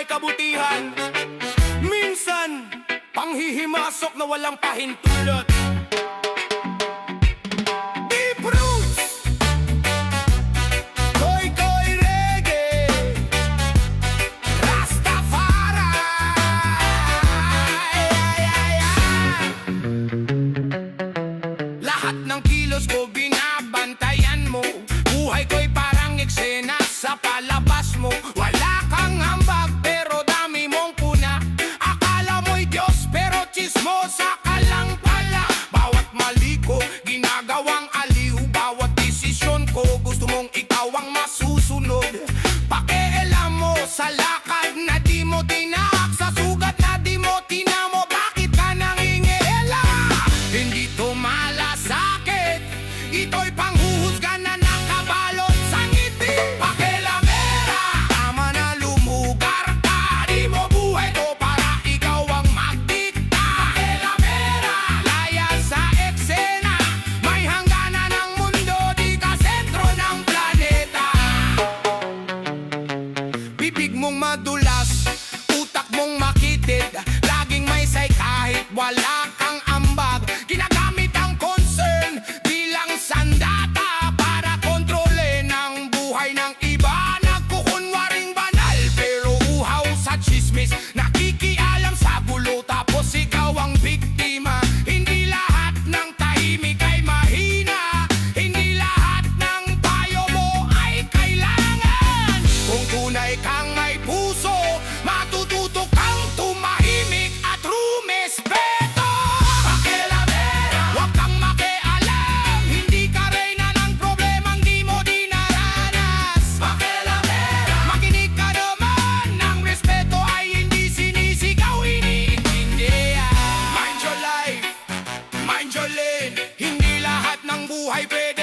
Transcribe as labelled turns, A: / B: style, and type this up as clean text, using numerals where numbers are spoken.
A: may kabutihan. Minsan, panghihimasok na walang pahintulot. Deep roots, koy-koy reggae, Rastafari. Lahat ng kilos ko binabantayan mo. Buhay ko'y parang eksena sa palabas mo. Wala kang hambag pero dami mong puna. Akala mo'y Diyos pero chismosa ka lang pala. Bawat mali ko ginagawang aliw. Bawat desisyon ko gusto mong ikaw ang masusunod. Pakialam mo sa lakad na di mo tinahak, sa sugat na di mo tinamo. Bakit ka nangingiela? Hindi to malasakit, ito'y panghuhusga na nakabalot sa ngiti. Pakilamera, tama na lumugar ka. Di mo buhay to para ikaw ang magdikta. Pakilamera, laya sa eksena. May hangganan ng mundo, di ka sentro ng planeta. Bibig mong madulas, utak mong makitid. Laging may say kahit wala kang ambag. Ginagamit ang concern bilang sandata para kontrolin ang buhay ng iba. Nagkukunwaring banal pero uhaw sa chismis. Nakikialam sa gulo tapos ikaw ang biktima. Hindi lahat ng tahimik ay mahina. Hindi lahat ng payo mo ay kailangan. Kung tunay kang may puso, matututo kang tumahimik at rumespeto. Pakialamera, huwag kang makialam. Hindi ka reyna ng problemang di mo dinaranas. Pakialamera, makinig ka naman. Ang respeto ay hindi sinisigaw, iniintindihan. Mind your life, mind your lane. Hindi lahat ng buhay pwede